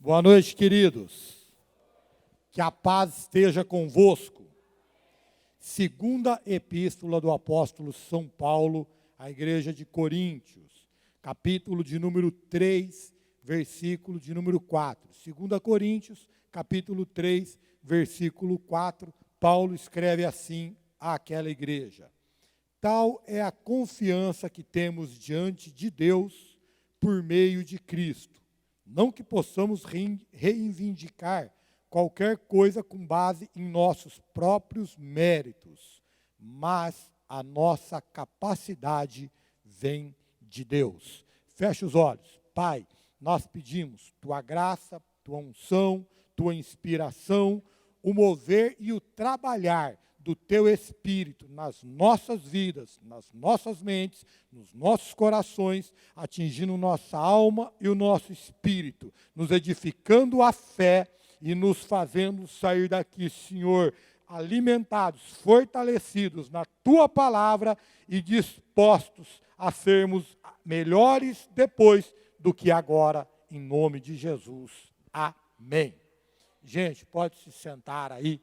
Boa noite, queridos. Que a paz esteja convosco. Segunda Epístola do Apóstolo São Paulo à Igreja de Coríntios, capítulo de número 3, versículo de número 4. 2 Coríntios, capítulo 3, versículo 4, Paulo escreve assim àquela igreja: Tal é a confiança que temos diante de Deus por meio de Cristo. Não que possamos reivindicar qualquer coisa com base em nossos próprios méritos, mas a nossa capacidade vem de Deus. Feche os olhos. Pai, nós pedimos Tua graça, Tua unção, Tua inspiração, o mover e o trabalhar do Teu Espírito nas nossas vidas, nas nossas mentes, nos nossos corações, atingindo nossa alma e o nosso espírito, nos edificando a fé e nos fazendo sair daqui, Senhor, alimentados, fortalecidos na Tua palavra e dispostos a sermos melhores depois do que agora, em nome de Jesus. Amém. Gente, pode se sentar aí.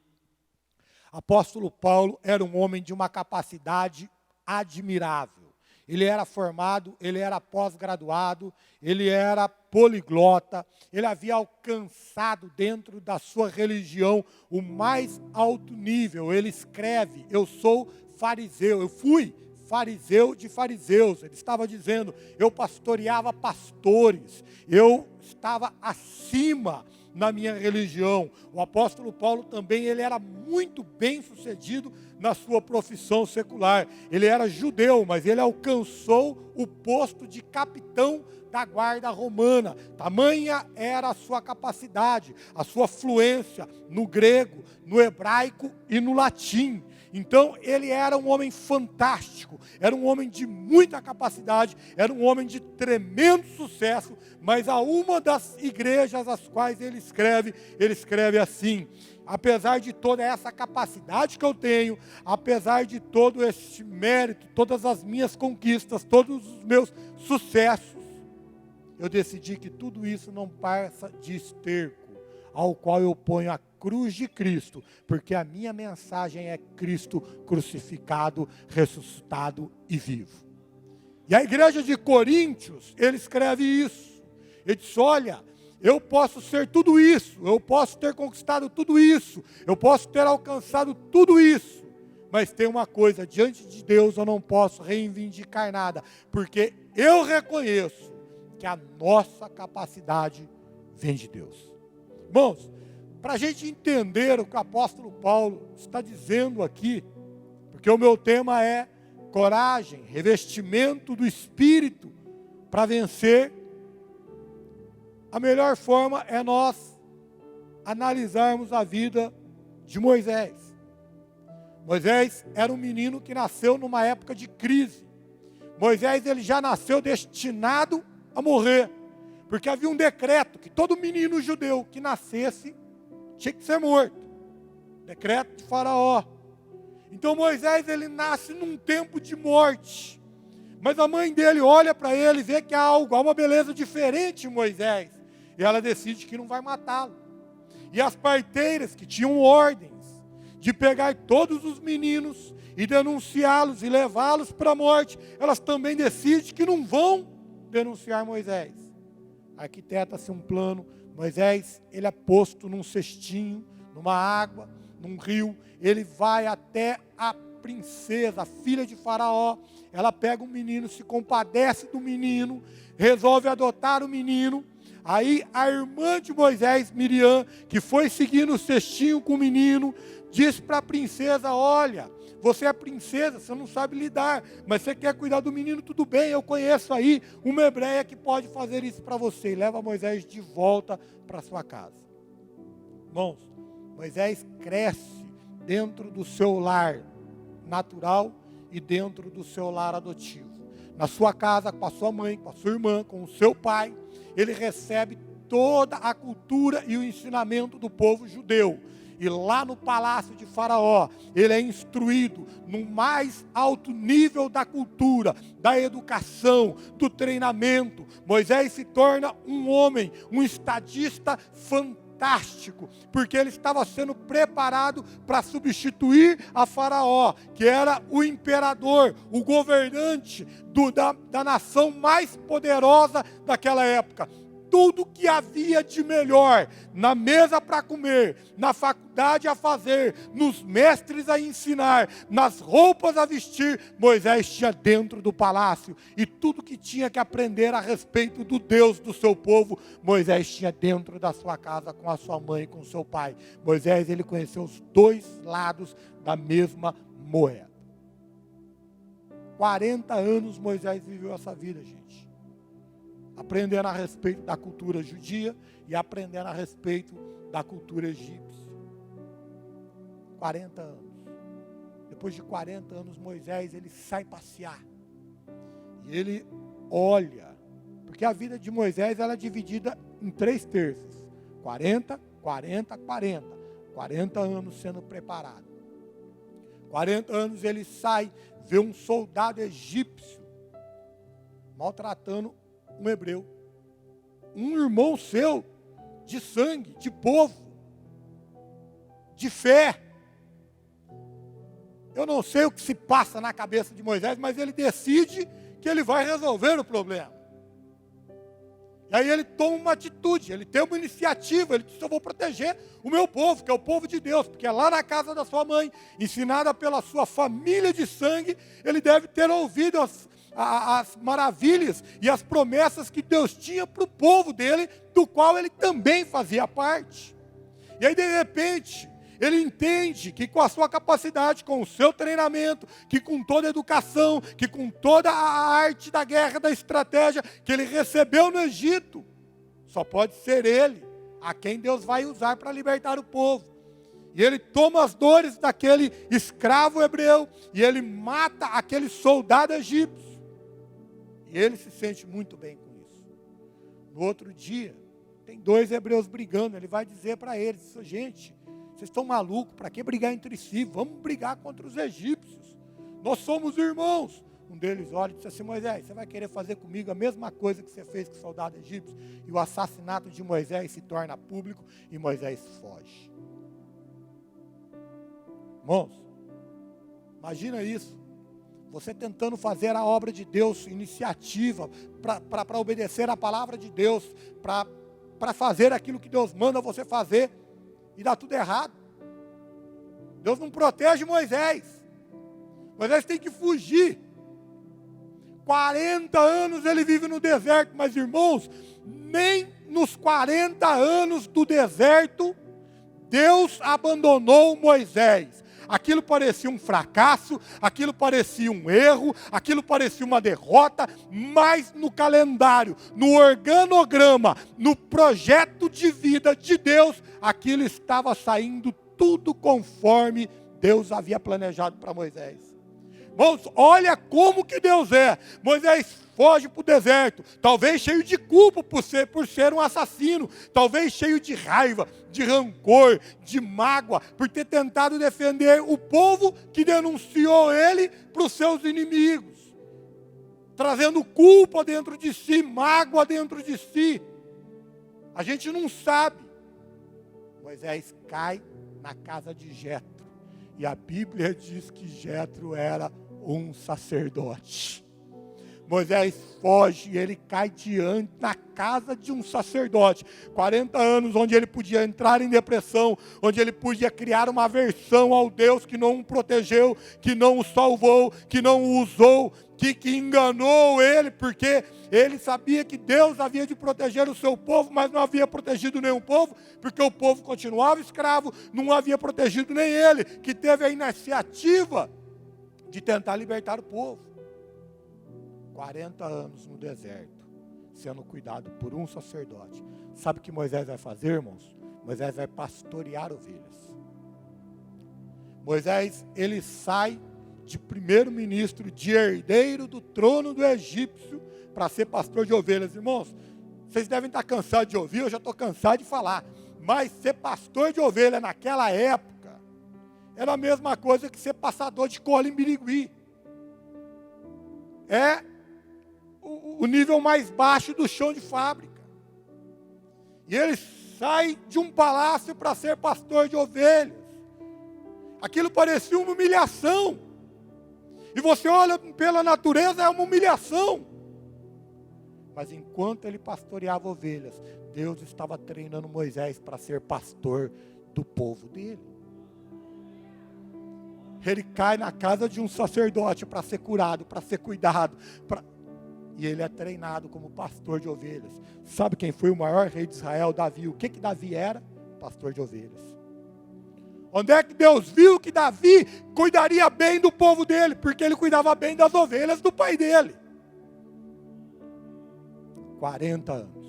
Apóstolo Paulo era um homem de uma capacidade admirável. Ele era formado, ele era pós-graduado, ele era poliglota, ele havia alcançado dentro da sua religião o mais alto nível. Ele escreve: eu sou fariseu, eu fui fariseu de fariseus. Ele estava dizendo: eu pastoreava pastores, eu estava acima na minha religião. O apóstolo Paulo também, ele era muito bem sucedido na sua profissão secular. Ele era judeu, mas ele alcançou o posto de capitão da guarda romana. Tamanha era a sua capacidade, a sua fluência no grego, no hebraico e no latim. Então, ele era um homem fantástico, era um homem de muita capacidade, era um homem de tremendo sucesso, mas a uma das igrejas às quais ele escreve assim: apesar de toda essa capacidade que eu tenho, apesar de todo este mérito, todas as minhas conquistas, todos os meus sucessos, eu decidi que tudo isso não passa de esterco, ao qual eu ponho a cruz de Cristo, porque a minha mensagem é Cristo crucificado, ressuscitado e vivo. E a igreja de Coríntios, ele escreve isso. Ele diz: olha, eu posso ser tudo isso, eu posso ter conquistado tudo isso, eu posso ter alcançado tudo isso, mas tem uma coisa: diante de Deus eu não posso reivindicar nada, porque eu reconheço que a nossa capacidade vem de Deus. Irmãos, para a gente entender o que o apóstolo Paulo está dizendo aqui, porque o meu tema é coragem, revestimento do Espírito para vencer, a melhor forma é nós analisarmos a vida de Moisés. Moisés era um menino que nasceu numa época de crise. Moisés, ele já nasceu destinado a morrer, porque havia um decreto que todo menino judeu que nascesse tinha que ser morto. Decreto de Faraó. Então Moisés, ele nasce num tempo de morte. Mas a mãe dele olha para ele e vê que há uma beleza diferente em Moisés. E ela decide que não vai matá-lo. E as parteiras, que tinham ordens de pegar todos os meninos e denunciá-los e levá-los para a morte, elas também decidem que não vão denunciar Moisés. Arquiteta-se um plano. Moisés, ele é posto num cestinho, numa água, num rio. Ele vai até a princesa, a filha de Faraó. Ela pega o menino, se compadece do menino, resolve adotar o menino. Aí a irmã de Moisés, Miriam, que foi seguindo o cestinho com o menino, diz para a princesa: olha, você é princesa, você não sabe lidar, mas você quer cuidar do menino, tudo bem, eu conheço aí uma hebreia que pode fazer isso para você. E leva Moisés de volta para sua casa. Irmãos, Moisés cresce dentro do seu lar natural e dentro do seu lar adotivo. Na sua casa, com a sua mãe, com a sua irmã, com o seu pai, ele recebe toda a cultura e o ensinamento do povo judeu. E lá no palácio de Faraó, ele é instruído no mais alto nível da cultura, da educação, do treinamento. Moisés se torna um homem, um estadista fantástico, porque ele estava sendo preparado para substituir a Faraó, que era o imperador, o governante da nação mais poderosa daquela época. Tudo que havia de melhor na mesa para comer, na faculdade a fazer, nos mestres a ensinar, nas roupas a vestir, Moisés tinha dentro do palácio. E tudo que tinha que aprender a respeito do Deus do seu povo, Moisés tinha dentro da sua casa com a sua mãe e com o seu pai. Moisés, ele conheceu os dois lados da mesma moeda. 40 anos Moisés viveu essa vida, gente. Aprendendo a respeito da cultura judia e aprendendo a respeito da cultura egípcia. 40 anos. Depois de 40 anos, Moisés, ele sai passear. E ele olha, porque a vida de Moisés, ela é dividida em 3 terços. 40, 40, 40. 40 anos sendo preparado. 40 anos ele sai, vê um soldado egípcio maltratando um hebreu, um irmão seu, de sangue, de povo, de fé. Eu não sei o que se passa na cabeça de Moisés, mas ele decide que ele vai resolver o problema. E aí ele toma uma atitude, ele tem uma iniciativa, ele diz: eu vou proteger o meu povo, que é o povo de Deus, porque é lá na casa da sua mãe, ensinada pela sua família de sangue, ele deve ter ouvido as maravilhas e as promessas que Deus tinha para o povo dele, do qual ele também fazia parte. E aí, de repente, ele entende que com a sua capacidade, com o seu treinamento, que com toda a educação, que com toda a arte da guerra, da estratégia que ele recebeu no Egito, só pode ser ele a quem Deus vai usar para libertar o povo. E ele toma as dores daquele escravo hebreu e ele mata aquele soldado egípcio. E ele se sente muito bem com isso. No outro dia, tem 2 hebreus brigando. Ele vai dizer para eles: gente, vocês estão malucos? Para que brigar entre si? Vamos brigar contra os egípcios. Nós somos irmãos. Um deles olha e diz assim: Moisés, você vai querer fazer comigo a mesma coisa que você fez com o soldado egípcio? E o assassinato de Moisés se torna público e Moisés foge. Irmãos, imagina isso. Você tentando fazer a obra de Deus, iniciativa, para obedecer a palavra de Deus, para fazer aquilo que Deus manda você fazer, e dá tudo errado. Deus não protege Moisés. Moisés tem que fugir. 40 anos ele vive no deserto, mas irmãos, nem nos 40 anos do deserto, Deus abandonou Moisés. Aquilo parecia um fracasso, aquilo parecia um erro, aquilo parecia uma derrota, mas no calendário, no organograma, no projeto de vida de Deus, aquilo estava saindo tudo conforme Deus havia planejado para Moisés. Irmãos, olha como que Deus é. Moisés foge para o deserto, talvez cheio de culpa por ser um assassino, talvez cheio de raiva, de rancor, de mágoa, por ter tentado defender o povo que denunciou ele para os seus inimigos, trazendo culpa dentro de si, mágoa dentro de si. A gente não sabe. Moisés cai na casa de Jetro, e a Bíblia diz que Jetro era um sacerdote. Moisés foge e ele cai diante na casa de um sacerdote. 40 anos onde ele podia entrar em depressão, onde ele podia criar uma aversão ao Deus que não o protegeu, que não o salvou, que não o usou, que enganou ele, porque ele sabia que Deus havia de proteger o seu povo, mas não havia protegido nenhum povo, porque o povo continuava escravo, não havia protegido nem ele, que teve a iniciativa de tentar libertar o povo. 40 anos no deserto, sendo cuidado por um sacerdote. Sabe o que Moisés vai fazer, irmãos? Moisés vai pastorear ovelhas. Moisés, ele sai de primeiro-ministro, de herdeiro do trono do egípcio, para ser pastor de ovelhas. Irmãos, vocês devem estar cansados de ouvir, eu já estou cansado de falar. Mas ser pastor de ovelha naquela época era a mesma coisa que ser passador de cola em Birigui. É o nível mais baixo do chão de fábrica. E ele sai de um palácio para ser pastor de ovelhas. Aquilo parecia uma humilhação. E você olha pela natureza, é uma humilhação. Mas enquanto ele pastoreava ovelhas, Deus estava treinando Moisés para ser pastor do povo dele. Ele cai na casa de um sacerdote para ser curado, para ser cuidado. E ele é treinado como pastor de ovelhas. Sabe quem foi o maior rei de Israel? Davi. O que Davi era? Pastor de ovelhas. Onde é que Deus viu que Davi cuidaria bem do povo dele? Porque ele cuidava bem das ovelhas do pai dele. 40 anos.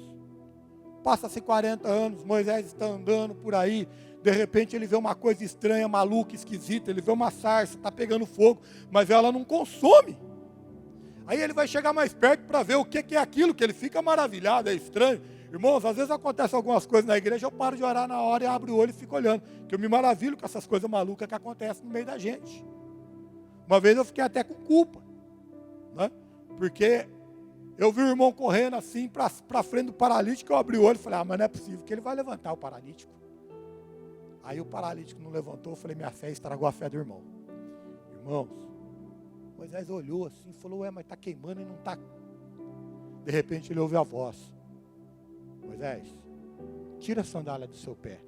Passa-se 40 anos, Moisés está andando por aí. De repente ele vê uma coisa estranha, maluca, esquisita. Ele vê uma sarça, está pegando fogo, mas ela não consome. Aí ele vai chegar mais perto para ver o que é aquilo, que ele fica maravilhado, é estranho. Irmãos, às vezes acontecem algumas coisas na igreja, eu paro de orar na hora e abro o olho e fico olhando. Que eu me maravilho com essas coisas malucas que acontecem no meio da gente. Uma vez eu fiquei até com culpa, né? Porque eu vi o irmão correndo assim para frente do paralítico, eu abri o olho e falei, mas não é possível que ele vai levantar o paralítico. Aí o paralítico não levantou, eu falei, minha fé estragou a fé do irmão. Irmãos, Moisés olhou assim e falou, mas está queimando e não está. De repente ele ouve a voz. Moisés, tira a sandália do seu pé,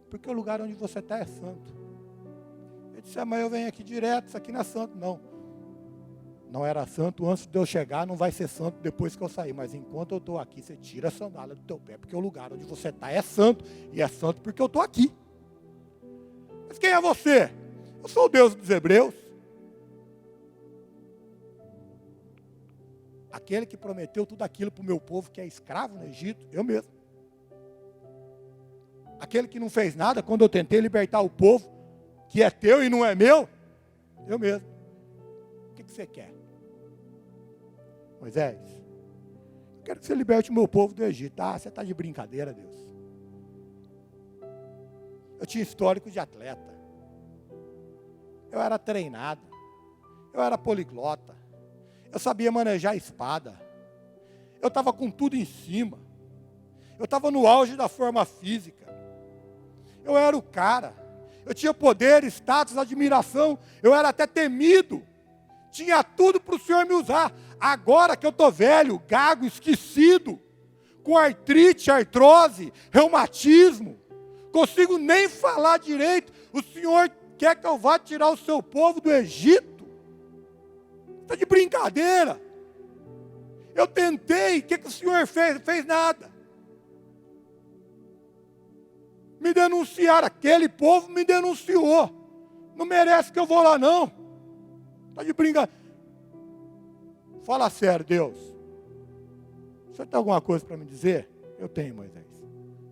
porque o lugar onde você está é santo. Ele disse, mas eu venho aqui direto, isso aqui não é santo. Não era santo antes de eu chegar, não vai ser santo depois que eu sair, mas enquanto eu estou aqui, você tira a sandália do teu pé, porque o lugar onde você está é santo, e é santo porque eu estou aqui. Mas quem é você? Eu sou o Deus dos Hebreus. Aquele que prometeu tudo aquilo para o meu povo que é escravo no Egito, eu mesmo. Aquele que não fez nada quando eu tentei libertar o povo, que é teu e não é meu, eu mesmo. O que você quer? Moisés, eu quero que você liberte o meu povo do Egito. Ah, você está de brincadeira, Deus. Eu tinha histórico de atleta. Eu era treinado. Eu era poliglota. Eu sabia manejar a espada. Eu estava com tudo em cima. Eu estava no auge da forma física. Eu era o cara. Eu tinha poder, status, admiração. Eu era até temido. Tinha tudo para o Senhor me usar. Agora que eu estou velho, gago, esquecido, com artrite, artrose, reumatismo, consigo nem falar direito. O Senhor quer que eu vá tirar o seu povo do Egito? Está de brincadeira. Eu tentei, o que o Senhor fez? Não fez nada. Me denunciaram, aquele povo me denunciou. Não merece que eu vou lá não. Está de brincadeira. Fala sério, Deus. Você tem alguma coisa para me dizer? Eu tenho, Moisés.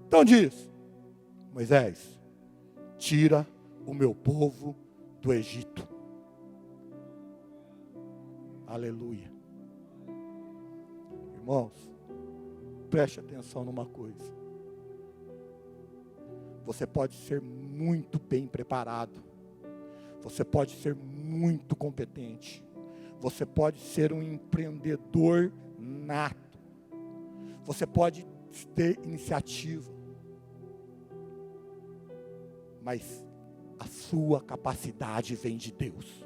Então diz, Moisés, tira o meu povo do Egito. Aleluia. Irmãos, preste atenção numa coisa. Você pode ser muito bem preparado. Você pode ser muito competente. Você pode ser um empreendedor nato. Você pode ter iniciativa. Mas a sua capacidade vem de Deus.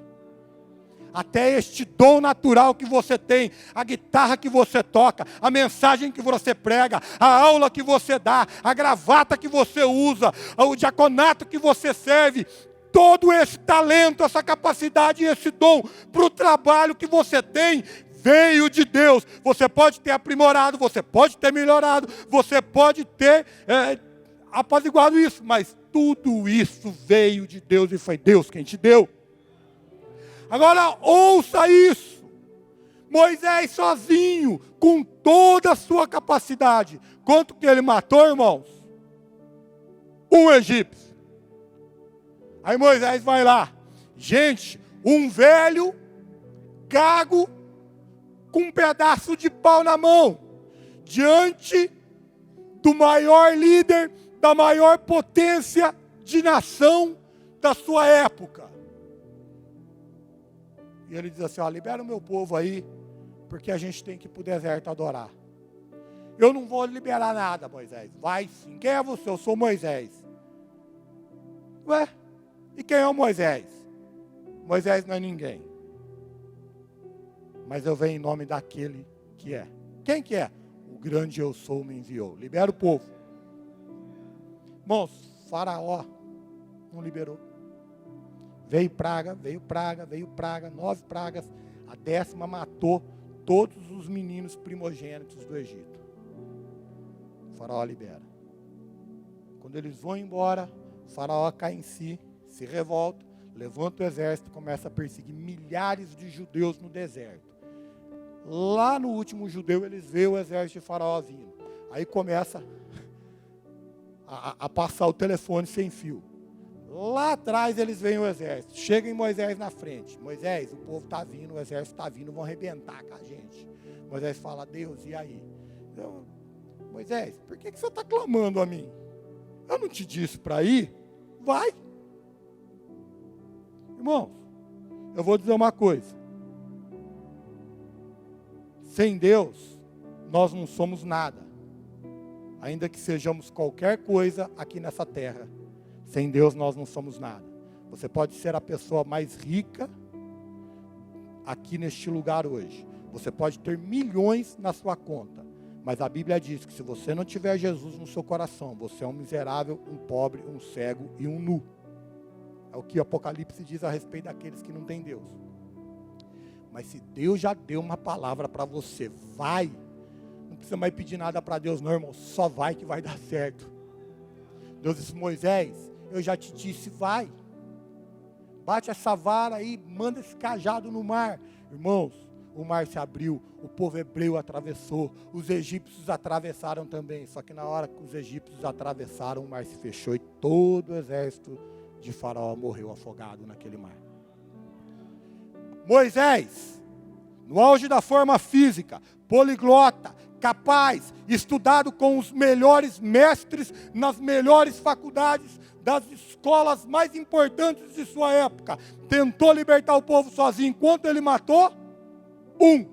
Até este dom natural que você tem, a guitarra que você toca, a mensagem que você prega, a aula que você dá, a gravata que você usa, o diaconato que você serve, todo esse talento, essa capacidade e esse dom para o trabalho que você tem, veio de Deus. Você pode ter aprimorado, você pode ter melhorado, você pode ter apaziguado isso, mas tudo isso veio de Deus e foi Deus quem te deu. Agora ouça isso. Moisés sozinho, com toda a sua capacidade, quanto que ele matou, irmãos? Um egípcio. Aí Moisés vai lá. Gente, um velho, gago, com um pedaço de pau na mão, diante do maior líder da maior potência de nação da sua época. E ele diz assim, ó, libera o meu povo aí, porque a gente tem que ir para o deserto adorar. Eu não vou liberar nada, Moisés. Vai sim. Quem é você? Eu sou Moisés. Ué, e quem é o Moisés? Moisés não é ninguém. Mas eu venho em nome daquele que é. Quem que é? O grande eu sou me enviou. Libera o povo. Irmãos, Faraó não liberou. Veio praga, 9 pragas. A 10ª matou todos os meninos primogênitos do Egito. O Faraó libera. Quando eles vão embora, o Faraó cai em si, se revolta, levanta o exército e começa a perseguir milhares de judeus no deserto. Lá no último judeu, eles veem o exército de Faraó vindo. Aí começa a passar o telefone sem fio. Lá atrás eles veem o exército. Chega em Moisés na frente. Moisés, o povo está vindo, o exército está vindo, vão arrebentar com a gente. Moisés fala, Deus, e aí? Moisés, por que você está clamando a mim? Eu não te disse para ir? Vai. Irmãos, eu vou dizer uma coisa. Sem Deus, nós não somos nada. Ainda que sejamos qualquer coisa aqui nessa terra. Sem Deus, nós não somos nada. Você pode ser a pessoa mais rica aqui neste lugar hoje. Você pode ter milhões na sua conta. Mas a Bíblia diz que se você não tiver Jesus no seu coração, você é um miserável, um pobre, um cego e um nu. É o que o Apocalipse diz a respeito daqueles que não têm Deus. Mas se Deus já deu uma palavra para você, vai. Não precisa mais pedir nada para Deus, não, irmão. Só vai que vai dar certo. Deus disse, Moisés, eu já te disse, vai. Bate essa vara aí, manda esse cajado no mar. Irmãos, o mar se abriu, o povo hebreu atravessou, os egípcios atravessaram também. Só que na hora que os egípcios atravessaram, o mar se fechou e todo o exército de Faraó morreu afogado naquele mar. Moisés, no auge da forma física, poliglota, capaz, estudado com os melhores mestres nas melhores faculdades das escolas mais importantes de sua época, tentou libertar o povo sozinho. Quanto ele matou? 1.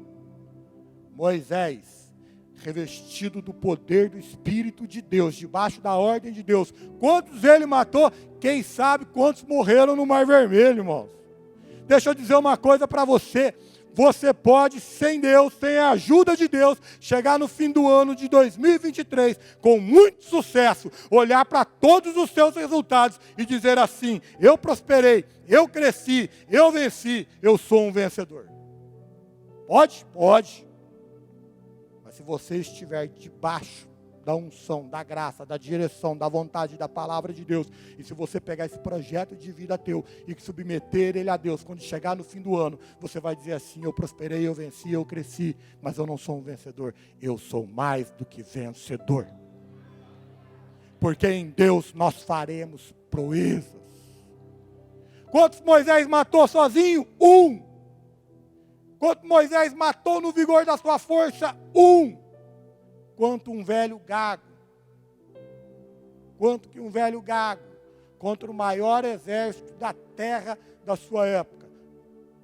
Moisés, revestido do poder do Espírito de Deus, debaixo da ordem de Deus. Quantos ele matou? Quem sabe quantos morreram no Mar Vermelho, irmãos. Deixa eu dizer uma coisa para você. Você pode, sem Deus, sem a ajuda de Deus, chegar no fim do ano de 2023 com muito sucesso, olhar para todos os seus resultados e dizer assim, eu prosperei, eu cresci, eu venci, eu sou um vencedor. Pode? Pode. Mas se você estiver debaixo da unção, da graça, da direção, da vontade, da palavra de Deus, e se você pegar esse projeto de vida teu e submeter ele a Deus, quando chegar no fim do ano, você vai dizer assim, eu prosperei, eu venci, eu cresci, mas eu não sou um vencedor, eu sou mais do que vencedor. Porque em Deus nós faremos proezas. Quantos Moisés matou sozinho? 1. Quanto Moisés matou no vigor da sua força? 1. Quanto um velho gago. Quanto que um velho gago contra o maior exército da terra da sua época.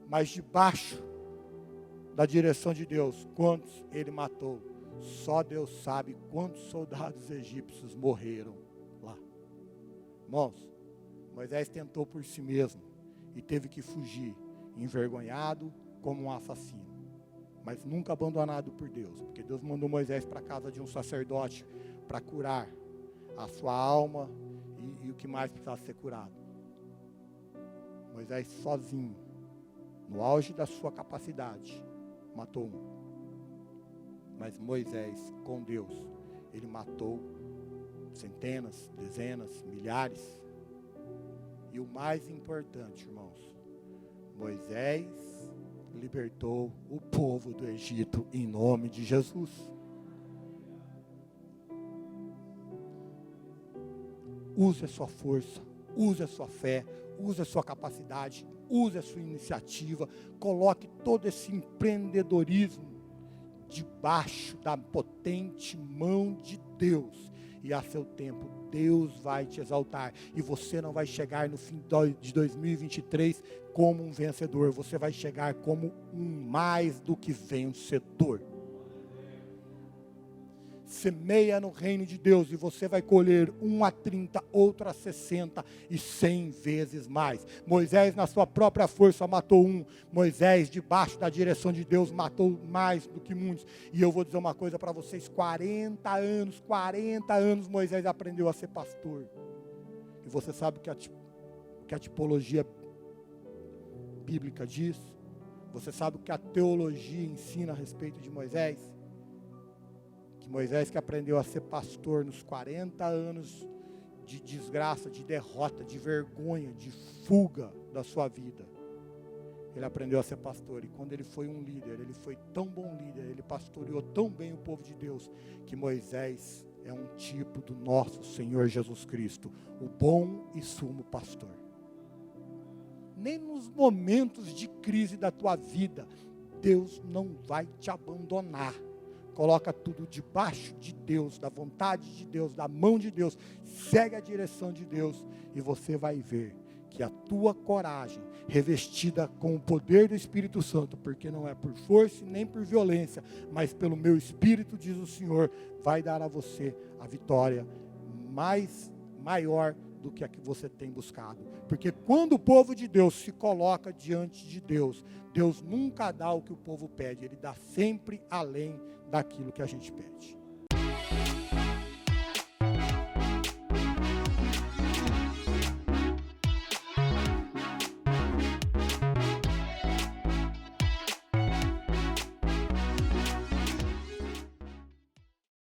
Mas debaixo da direção de Deus, quantos ele matou? Só Deus sabe quantos soldados egípcios morreram lá. Irmãos, Moisés tentou por si mesmo e teve que fugir, envergonhado como um assassino. Mas nunca abandonado por Deus, porque Deus mandou Moisés para a casa de um sacerdote para curar a sua alma e o que mais precisava ser curado. Moisés sozinho, no auge da sua capacidade, matou 1. Mas Moisés, com Deus, ele matou centenas, dezenas, milhares. E o mais importante, irmãos, Moisés libertou o povo do Egito em nome de Jesus. Use a sua força, use a sua fé, use a sua capacidade, use a sua iniciativa, coloque todo esse empreendedorismo debaixo da potente mão de Deus e a seu tempo Deus vai te exaltar. E você não vai chegar no fim de 2023 como um vencedor, você vai chegar como um mais do que vencedor. Semeia no reino de Deus e você vai colher 1 a 30, outro a 60 e 100 vezes mais. Moisés na sua própria força matou um. Moisés debaixo da direção de Deus matou mais do que muitos. E eu vou dizer uma coisa para vocês, 40 anos Moisés aprendeu a ser pastor. E você sabe o que a tipologia bíblica diz? Você sabe o que a teologia ensina a respeito de Moisés? Moisés que aprendeu a ser pastor nos 40 anos de desgraça, de derrota, de vergonha, de fuga da sua vida. Ele aprendeu a ser pastor. E quando ele foi um líder, ele foi tão bom líder, ele pastoreou tão bem o povo de Deus, que Moisés é um tipo do nosso Senhor Jesus Cristo, o bom e sumo pastor. Nem nos momentos de crise da tua vida, Deus não vai te abandonar. Coloca tudo debaixo de Deus, da vontade de Deus, da mão de Deus. Segue a direção de Deus e você vai ver que a tua coragem, revestida com o poder do Espírito Santo, porque não é por força nem por violência, mas pelo meu Espírito, diz o Senhor, vai dar a você a vitória maior do que a que você tem buscado. Porque quando o povo de Deus se coloca diante de Deus, Deus nunca dá o que o povo pede, Ele dá sempre além daquilo que a gente pede.